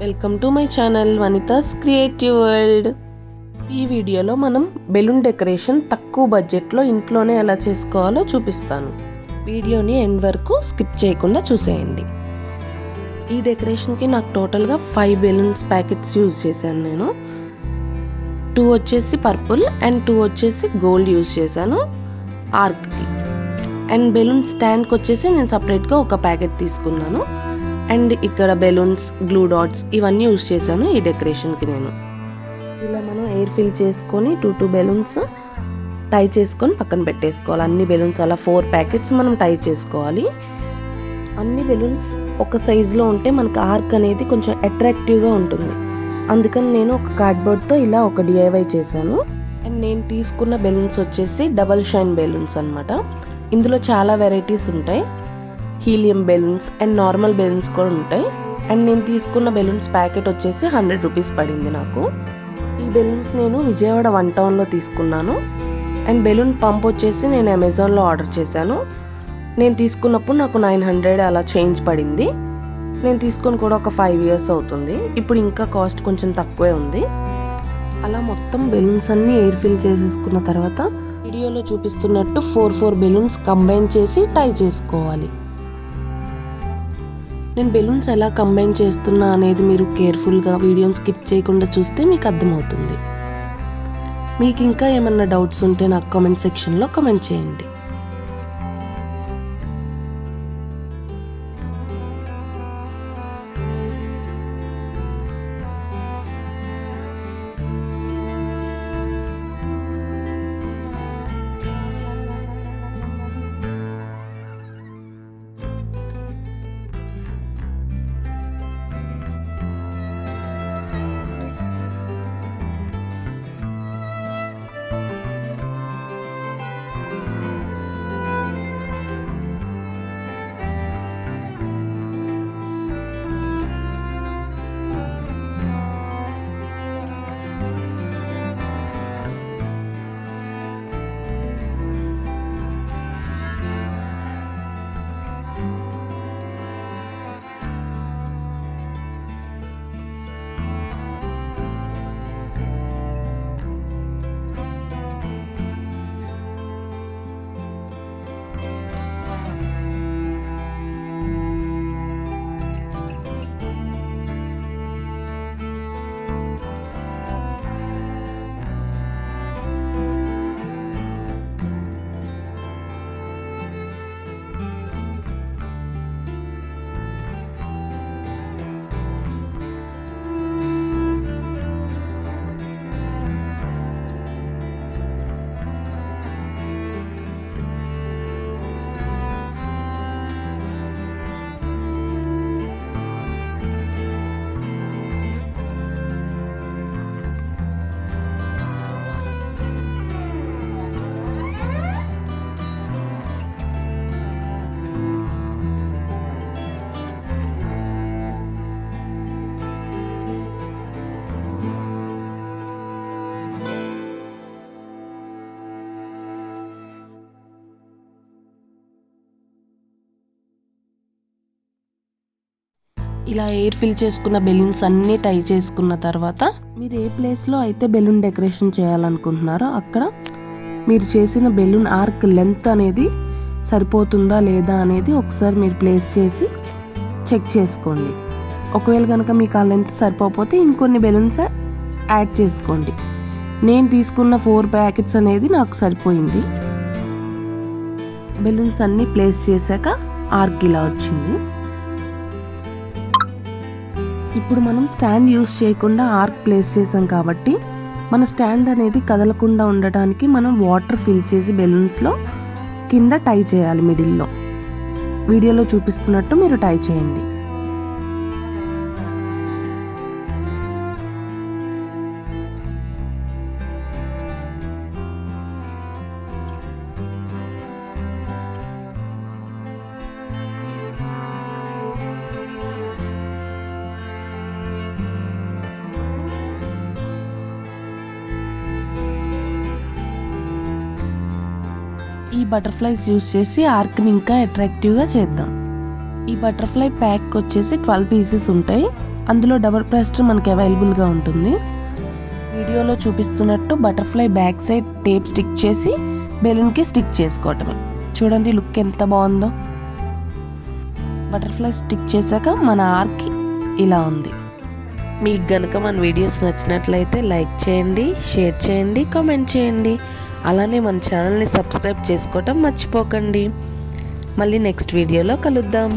Welcome to my channel Vanitha's creative world. ఈ వీడియోలో మనం బెలూన్ డెకరేషన్ తక్కువ బడ్జెట్లో ఇంట్లోనే ఎలా చేసుకోవాలో చూపిస్తాను. వీడియోని ఎండ్ వరకు స్కిప్ చేయకుండా చూసేయండి. ఈ డెకరేషన్కి నాకు టోటల్గా 5 బెలూన్స్ ప్యాకెట్స్ యూజ్ చేశాను. నేను 2 వచ్చేసి పర్పుల్ అండ్ 2 వచ్చేసి గోల్డ్ యూజ్ చేశాను ఆర్క్కి. అండ్ బెలూన్ స్టాండ్కి వచ్చేసి నేను సపరేట్గా ఒక ప్యాకెట్ తీసుకున్నాను. అండ్ ఇక్కడ బెలూన్స్, గ్లూ డాట్స్ ఇవన్నీ యూజ్ చేశాను ఈ డెకరేషన్కి. నేను ఇలా మనం ఎయిర్ ఫిల్ చేసుకొని 2 బెలూన్స్ టై చేసుకొని పక్కన పెట్టేసుకోవాలి. అన్ని బెలూన్స్ అలా 4 ప్యాకెట్స్ మనం టై చేసుకోవాలి. అన్ని బెలూన్స్ ఒక సైజులో ఉంటే మనకు ఆర్క్ అనేది కొంచెం అట్రాక్టివ్గా ఉంటుంది. అందుకని నేను ఒక కార్డ్బోర్డ్తో ఇలా ఒక DIY చేశాను. అండ్ నేను తీసుకున్న బెలూన్స్ వచ్చేసి డబల్ షైన్ బెలూన్స్ అనమాట. ఇందులో చాలా వెరైటీస్ ఉంటాయి. Helium balloons and normal balloons కూడా ఉంటాయి. అండ్ నేను తీసుకున్న బెలూన్స్ ప్యాకెట్ వచ్చేసి 100 రూపీస్ పడింది నాకు. ఈ బెలూన్స్ నేను విజయవాడ 1 టౌన్లో తీసుకున్నాను. అండ్ బెలూన్ పంప్ వచ్చేసి నేను అమెజాన్లో ఆర్డర్ చేశాను. నేను తీసుకున్నప్పుడు నాకు 900 అలా చేంజ్ పడింది. నేను తీసుకొని కూడా ఒక 5 ఇయర్స్ అవుతుంది. ఇప్పుడు ఇంకా కాస్ట్ కొంచెం తక్కువే ఉంది. అలా మొత్తం బెలూన్స్ అన్నీ ఎయిర్ ఫిల్ చేసేసుకున్న తర్వాత వీడియోలో చూపిస్తున్నట్టు 4 బెలూన్స్ కంబైన్ చేసి టై చేసుకోవాలి. నేను బెలూన్స్ ఎలా కంబైన్ చేస్తున్నా అనేది మీరు కేర్ఫుల్గా వీడియోని స్కిప్ చేయకుండా చూస్తే మీకు అర్థమవుతుంది. మీకు ఇంకా ఏమన్నా డౌట్స్ ఉంటే నాకు కామెంట్ సెక్షన్లో కామెంట్ చేయండి. ఇలా ఎయిర్ ఫిల్ చేసుకున్న బెలూన్స్ అన్నీ టై చేసుకున్న తర్వాత మీరు ఏ ప్లేస్లో అయితే బెలూన్ డెకరేషన్ చేయాలనుకుంటున్నారో అక్కడ మీరు చేసిన బెలూన్ ఆర్క్ లెంత్ అనేది సరిపోతుందా లేదా అనేది ఒకసారి మీరు ప్లేస్ చేసి చెక్ చేసుకోండి. ఒకవేళ కనుక మీకు ఆ లెంత్ సరిపోతే ఇంకొన్ని బెలూన్స్ యాడ్ చేసుకోండి. నేను తీసుకున్న 4 ప్యాకెట్స్ అనేది నాకు సరిపోయింది. బెలూన్స్ అన్నీ ప్లేస్ చేశాక ఆర్క్ ఇలా వచ్చింది. ఇప్పుడు మనం స్టాండ్ యూస్ చేయకుండా ఆర్క్ ప్లేస్ చేసాం కాబట్టి మన స్టాండ్ అనేది కదలకుండా ఉండటానికి మనం వాటర్ ఫిల్ చేసి బెలూన్స్లో కింద టై చేయాలి. మిడిల్లో వీడియోలో చూపిస్తున్నట్టు మీరు టై చేయండి. ఈ బటర్ఫ్లైస్ యూస్ చేసి ఆర్క్ని ఇంకా అట్రాక్టివ్గా చేద్దాం. ఈ బటర్ఫ్లై ప్యాక్ వచ్చేసి 12 పీసెస్ ఉంటాయి. అందులో డబుల్ ప్లాస్టర్ మనకి అవైలబుల్గా ఉంటుంది. వీడియోలో చూపిస్తున్నట్టు butterfly back side tape stick చేసి బెలూన్కి స్టిక్ చేసుకోవటమే. చూడండి లుక్ ఎంత బాగుందో. బటర్ఫ్లై స్టిక్ చేశాక మన ఆర్క్ ఇలా ఉంది. మీకు గనుక మన వీడియోస్ నచ్చినట్లయితే లైక్ చేయండి, షేర్ చేయండి, కామెంట్ చేయండి. అలానే మన ఛానల్ని సబ్స్క్రైబ్ చేసుకోవటం మర్చిపోకండి. మళ్ళీ నెక్స్ట్ వీడియోలో కలుద్దాం.